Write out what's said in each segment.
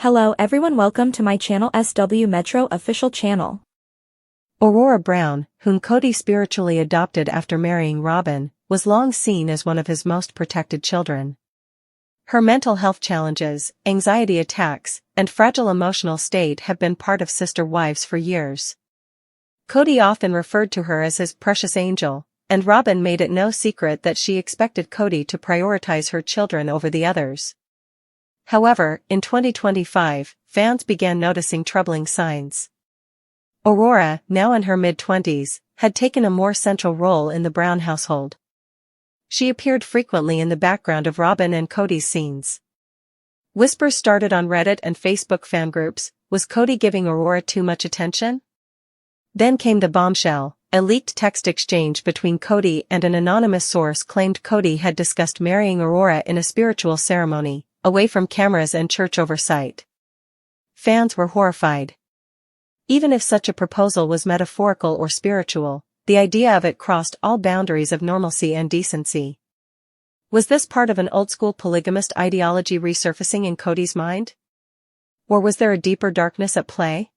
Hello everyone, welcome to my channel SW Metro official channel. Aurora Brown, whom Kody spiritually adopted after marrying Robyn, was long seen as one of his most protected children. Her mental health challenges, anxiety attacks, and fragile emotional state have been part of sister wives for years. Kody often referred to her as his precious angel, and Robyn made it no secret that she expected Kody to prioritize her children over the others. However, in 2025, fans began noticing troubling signs. Aurora, now in her mid-20s, had taken a more central role in the Brown household. She appeared frequently in the background of Robyn and Kody's scenes. Whispers started on Reddit and Facebook fan groups. Was Kody giving Aurora too much attention? Then came the bombshell. A leaked text exchange between Kody and an anonymous source claimed Kody had discussed marrying Aurora in a spiritual ceremony, away from cameras and church oversight. Fans were horrified. Even if such a proposal was metaphorical or spiritual, the idea of it crossed all boundaries of normalcy and decency. Was this part of an old-school polygamist ideology resurfacing in Kody's mind? Or was there a deeper darkness at play?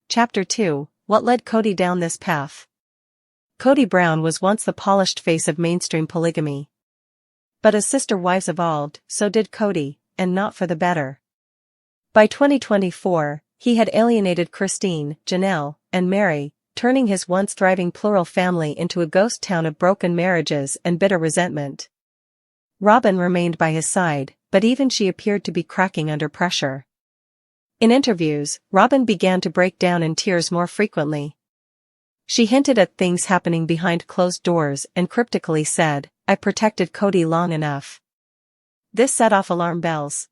Chapter 2: What led Kody down this path? Kody Brown was once the polished face of mainstream polygamy. But as sister wives evolved, so did Kody, and not for the better. By 2024, he had alienated Christine, Janelle, and Mary, turning his once thriving plural family into a ghost town of broken marriages and bitter resentment. Robyn remained by his side, but even she appeared to be cracking under pressure. In interviews, Robyn began to break down in tears more frequently. She hinted at things happening behind closed doors and cryptically said, "I protected Kody long enough." This set off alarm bells.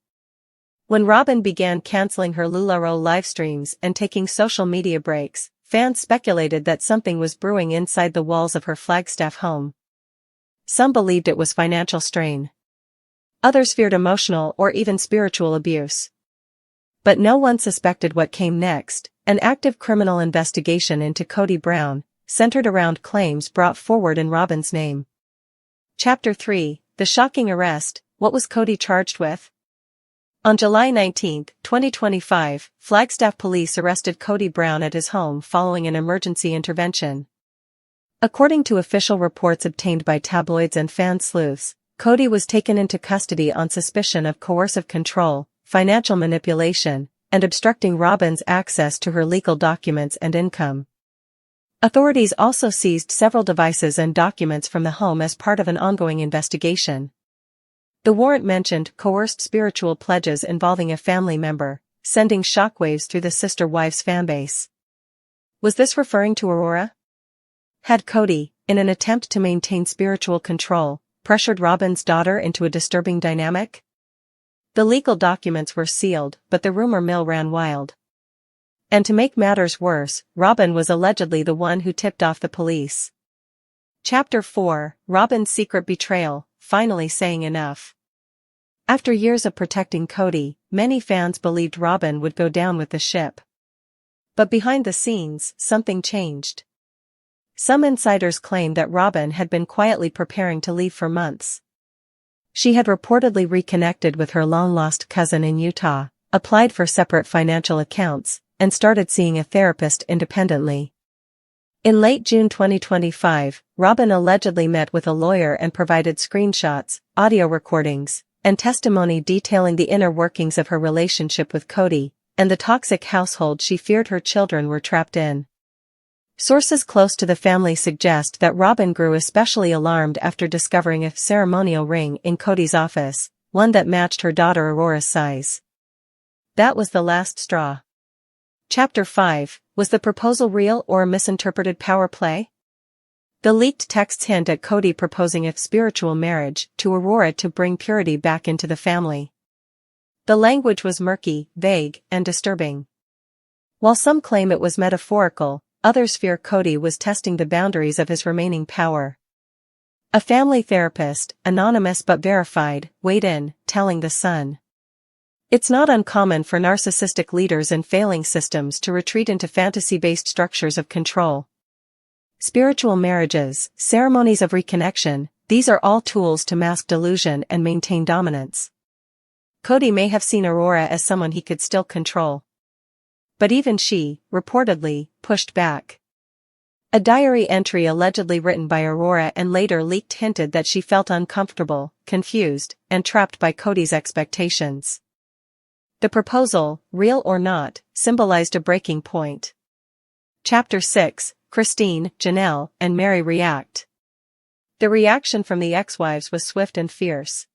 When Robyn began canceling her LuLaRoe live streams and taking social media breaks, fans speculated that something was brewing inside the walls of her Flagstaff home. Some believed it was financial strain. Others feared emotional or even spiritual abuse. But no one suspected what came next. An active criminal investigation into Kody Brown, centered around claims brought forward in Robyn's name. Chapter 3: The shocking arrest. What was Kody charged with? On July 19, 2025, Flagstaff police arrested Kody Brown at his home following an emergency intervention. According to official reports obtained by tabloids and fan sleuths, Kody was taken into custody on suspicion of coercive control, financial manipulation, and obstructing Robyn's access to her legal documents and income. Authorities also seized several devices and documents from the home as part of an ongoing investigation. The warrant mentioned coerced spiritual pledges involving a family member, sending shockwaves through the sister wives' fanbase. Was this referring to Aurora? Had Kody, in an attempt to maintain spiritual control, pressured Robyn's daughter into a disturbing dynamic? The legal documents were sealed, but the rumor mill ran wild. And to make matters worse, Robyn was allegedly the one who tipped off the police. Chapter 4: Robyn's secret betrayal, finally saying enough. After years of protecting Kody, many fans believed Robyn would go down with the ship. But behind the scenes, something changed. Some insiders claimed that Robyn had been quietly preparing to leave for months. She had reportedly reconnected with her long-lost cousin in Utah, applied for separate financial accounts, and started seeing a therapist independently. In late June 2025, Robyn allegedly met with a lawyer and provided screenshots, audio recordings, and testimony detailing the inner workings of her relationship with Kody, and the toxic household she feared her children were trapped in. Sources close to the family suggest that Robyn grew especially alarmed after discovering a ceremonial ring in Kody's office, one that matched her daughter Aurora's size. That was the last straw. Chapter 5: Was the proposal real or a misinterpreted power play? The leaked texts hint at Kody proposing a spiritual marriage to Aurora to bring purity back into the family. The language was murky, vague, and disturbing. While some claim it was metaphorical, others fear Kody was testing the boundaries of his remaining power. A family therapist, anonymous but verified, weighed in, telling The Sun, "It's not uncommon for narcissistic leaders in failing systems to retreat into fantasy-based structures of control. Spiritual marriages, ceremonies of reconnection, these are all tools to mask delusion and maintain dominance. Kody may have seen Aurora as someone he could still control. But even she, reportedly, pushed back. A diary entry allegedly written by Aurora and later leaked hinted that she felt uncomfortable, confused, and trapped by Kody's expectations. The proposal, real or not, symbolized a breaking point. Chapter 6, Christine, Janelle, and Meri react. The reaction from the ex-wives was swift and fierce.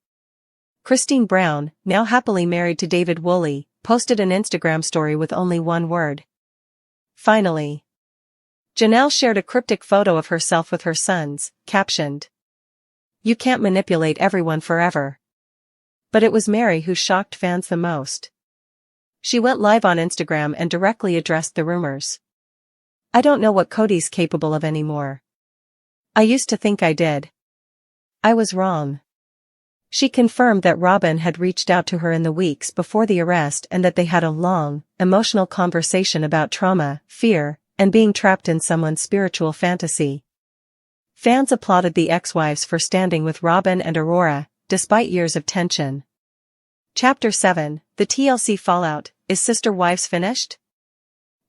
Christine Brown, now happily married to David Woolley, posted an Instagram story with only one word. Finally. Janelle shared a cryptic photo of herself with her sons, captioned, "You can't manipulate everyone forever." But it was Meri who shocked fans the most. She went live on Instagram and directly addressed the rumors. "I don't know what Kody's capable of anymore. I used to think I did. I was wrong." She confirmed that Robyn had reached out to her in the weeks before the arrest and that they had a long, emotional conversation about trauma, fear, and being trapped in someone's spiritual fantasy. Fans applauded the ex-wives for standing with Robyn and Aurora, despite years of tension. Chapter 7, The TLC Fallout, Is Sister Wives Finished?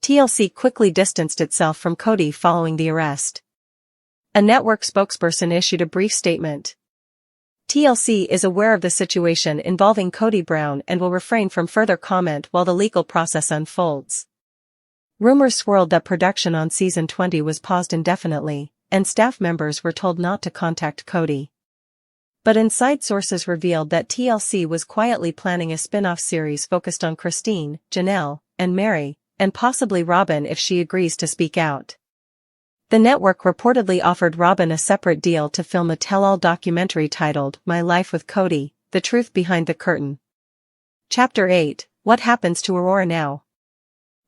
TLC quickly distanced itself from Kody following the arrest. A network spokesperson issued a brief statement. TLC is aware of the situation involving Kody Brown and will refrain from further comment while the legal process unfolds. Rumors swirled that production on season 20 was paused indefinitely, and staff members were told not to contact Kody. But inside sources revealed that TLC was quietly planning a spin-off series focused on Christine, Janelle, and Meri, and possibly Robyn if she agrees to speak out. The network reportedly offered Robyn a separate deal to film a tell-all documentary titled My Life with Kody, The Truth Behind the Curtain. Chapter 8, What Happens to Aurora Now?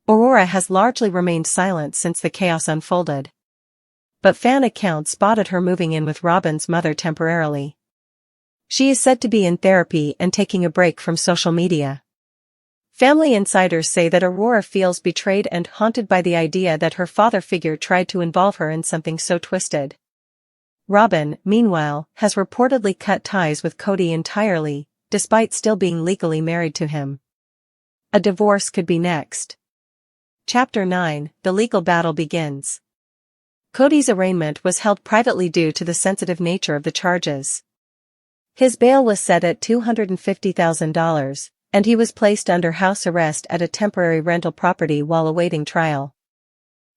Aurora has largely remained silent since the chaos unfolded. But fan accounts spotted her moving in with Robyn's mother temporarily. She is said to be in therapy and taking a break from social media. Family insiders say that Aurora feels betrayed and haunted by the idea that her father figure tried to involve her in something so twisted. Robyn, meanwhile, has reportedly cut ties with Kody entirely, despite still being legally married to him. A divorce could be next. Chapter 9, The Legal Battle Begins. Kody's arraignment was held privately due to the sensitive nature of the charges. His bail was set at $250,000, and he was placed under house arrest at a temporary rental property while awaiting trial.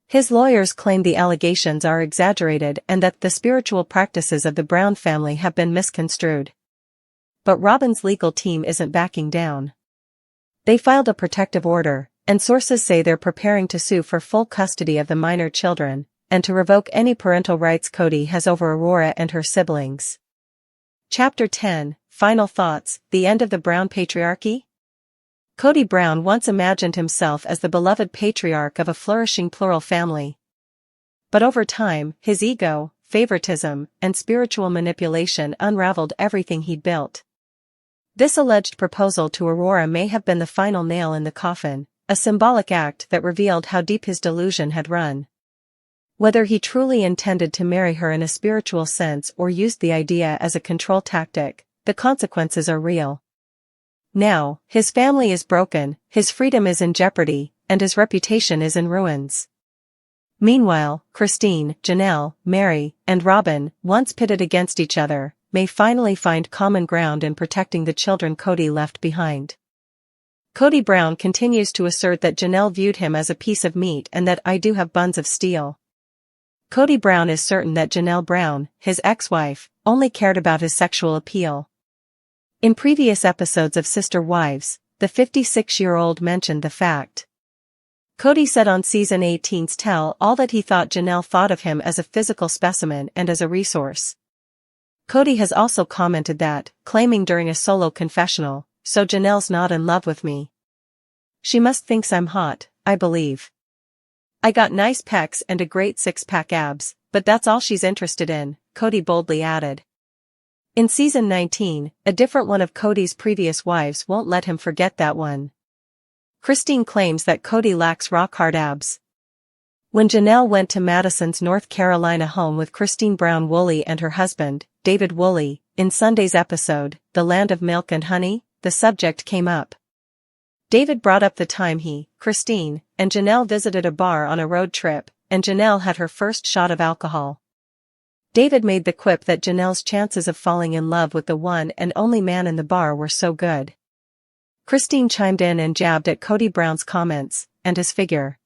His lawyers claim the allegations are exaggerated and that the spiritual practices of the Brown family have been misconstrued. But Robyn's legal team isn't backing down. They filed a protective order, and sources say they're preparing to sue for full custody of the minor children, and to revoke any parental rights Kody has over Aurora and her siblings. Chapter 10, Final Thoughts, The End of the Brown Patriarchy? Kody Brown once imagined himself as the beloved patriarch of a flourishing plural family. But over time, his ego, favoritism, and spiritual manipulation unraveled everything he'd built. This alleged proposal to Aurora may have been the final nail in the coffin, a symbolic act that revealed how deep his delusion had run. Whether he truly intended to marry her in a spiritual sense or used the idea as a control tactic, the consequences are real. Now, his family is broken, his freedom is in jeopardy, and his reputation is in ruins. Meanwhile, Christine, Janelle, Meri, and Robyn, once pitted against each other, may finally find common ground in protecting the children Kody left behind. Kody Brown continues to assert that Janelle viewed him as a piece of meat and that I do have buns of steel. Kody Brown is certain that Janelle Brown, his ex-wife, only cared about his sexual appeal. In previous episodes of Sister Wives, the 56-year-old mentioned the fact. Kody said on season 18's Tell All that he thought Janelle thought of him as a physical specimen and as a resource. Kody has also commented that, claiming during a solo confessional, "So Janelle's not in love with me. She must thinks I'm hot, I believe. I got nice pecs and a great six-pack abs, but that's all she's interested in," Kody boldly added. In season 19, a different one of Kody's previous wives won't let him forget that one. Christine claims that Kody lacks rock-hard abs. When Janelle went to Madison's North Carolina home with Christine Brown Woolley and her husband, David Woolley, in Sunday's episode, The Land of Milk and Honey, the subject came up. David brought up the time he, Christine, and Janelle visited a bar on a road trip, and Janelle had her first shot of alcohol. David made the quip that Janelle's chances of falling in love with the one and only man in the bar were so good. Christine chimed in and jabbed at Kody Brown's comments, and his figure.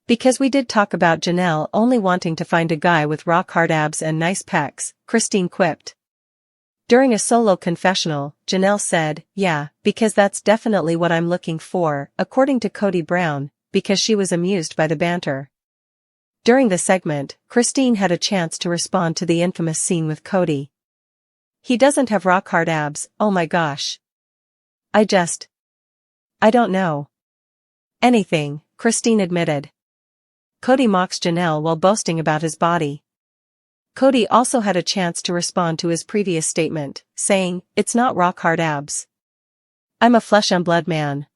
Because we did talk about Janelle only wanting to find a guy with rock-hard abs and nice pecs, Christine quipped. During a solo confessional, Janelle said, yeah, because that's definitely what I'm looking for, according to Kody Brown, because she was amused by the banter. During the segment, Christine had a chance to respond to the infamous scene with Kody. He doesn't have rock-hard abs, oh my gosh. I don't know. Anything, Christine admitted. Kody mocks Janelle while boasting about his body. Kody also had a chance to respond to his previous statement, saying, it's not rock-hard abs. I'm a flesh and blood man.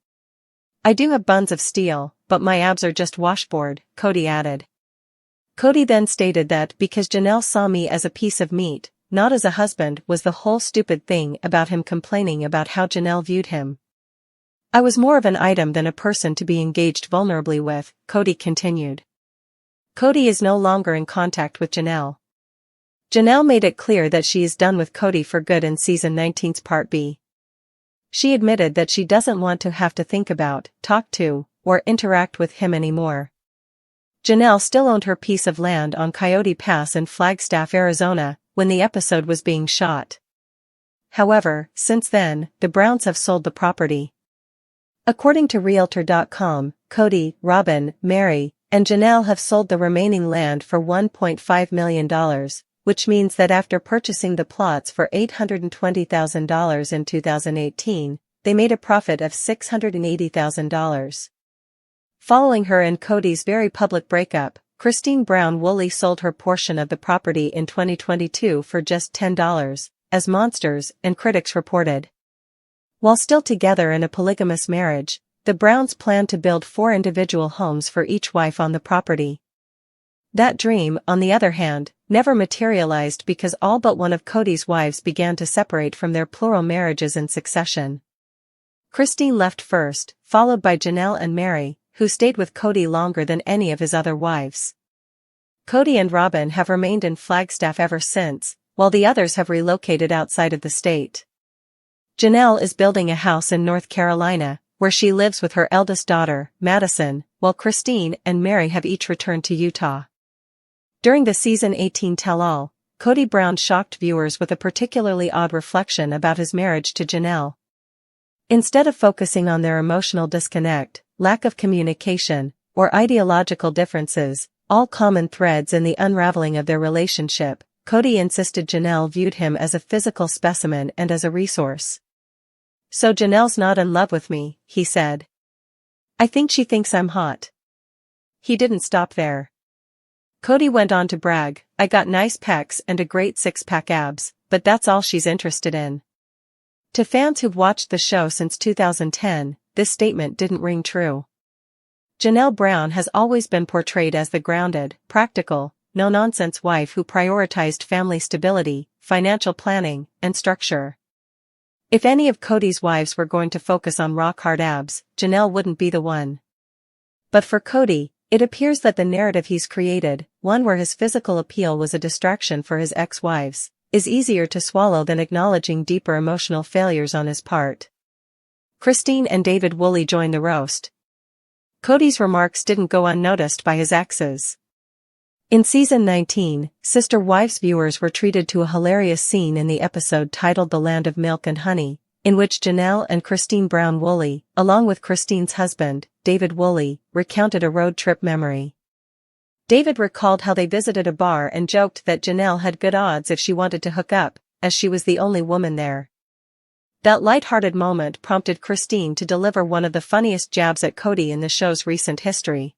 I do have buns of steel, but my abs are just washboard, Kody added. Kody then stated that because Janelle saw me as a piece of meat, not as a husband, was the whole stupid thing about him complaining about how Janelle viewed him. I was more of an item than a person to be engaged vulnerably with, Kody continued. Kody is no longer in contact with Janelle. Janelle made it clear that she is done with Kody for good in season 19's Part B. She admitted that she doesn't want to have to think about, talk to, or interact with him anymore. Janelle still owned her piece of land on Coyote Pass in Flagstaff, Arizona, when the episode was being shot. However, since then, the Browns have sold the property. According to Realtor.com, Kody, Robyn, Mary, and Janelle have sold the remaining land for $1.5 million, which means that after purchasing the plots for $820,000 in 2018, they made a profit of $680,000. Following her and Kody's very public breakup, Christine Brown Woolley sold her portion of the property in 2022 for just $10, as Monsters and Critics reported. While still together in a polygamous marriage, the Browns plan to build 4 individual homes for each wife on the property. That dream, on the other hand, never materialized because all but one of Kody's wives began to separate from their plural marriages in succession. Christine left first, followed by Janelle and Mary, who stayed with Kody longer than any of his other wives. Kody and Robyn have remained in Flagstaff ever since, while the others have relocated outside of the state. Janelle is building a house in North Carolina, where she lives with her eldest daughter, Madison, while Christine and Mary have each returned to Utah. During the season 18 tell-all, Kody Brown shocked viewers with a particularly odd reflection about his marriage to Janelle. Instead of focusing on their emotional disconnect, lack of communication, or ideological differences, all common threads in the unraveling of their relationship, Kody insisted Janelle viewed him as a physical specimen and as a resource. So Janelle's not in love with me, he said. I think she thinks I'm hot. He didn't stop there. Kody went on to brag, I got nice pecs and a great six-pack abs, but that's all she's interested in. To fans who've watched the show since 2010, this statement didn't ring true. Janelle Brown has always been portrayed as the grounded, practical, no-nonsense wife who prioritized family stability, financial planning, and structure. If any of Kody's wives were going to focus on rock-hard abs, Janelle wouldn't be the one. But for Kody, it appears that the narrative he's created, one where his physical appeal was a distraction for his ex-wives, is easier to swallow than acknowledging deeper emotional failures on his part. Christine and David Woolley joined the roast. Kody's remarks didn't go unnoticed by his exes. In season 19, Sister Wives viewers were treated to a hilarious scene in the episode titled The Land of Milk and Honey, in which Janelle and Christine Brown Woolley, along with Christine's husband, David Woolley, recounted a road trip memory. David recalled how they visited a bar and joked that Janelle had good odds if she wanted to hook up, as she was the only woman there. That light-hearted moment prompted Christine to deliver one of the funniest jabs at Kody in the show's recent history.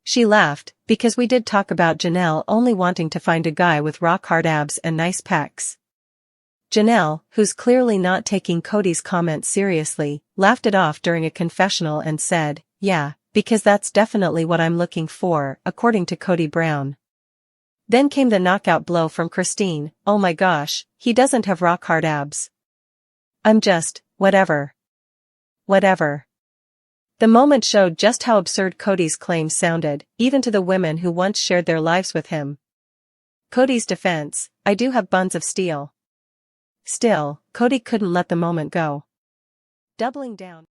She laughed, because we did talk about Janelle only wanting to find a guy with rock-hard abs and nice pecs. Janelle, who's clearly not taking Kody's comment seriously, laughed it off during a confessional and said, yeah, because that's definitely what I'm looking for, according to Kody Brown. Then came the knockout blow from Christine, oh my gosh, he doesn't have rock-hard abs. I'm just, Whatever. Whatever. The moment showed just how absurd Kody's claims sounded, even to the women who once shared their lives with him. Kody's defense: I do have buns of steel. Still, Kody couldn't let the moment go. Doubling down.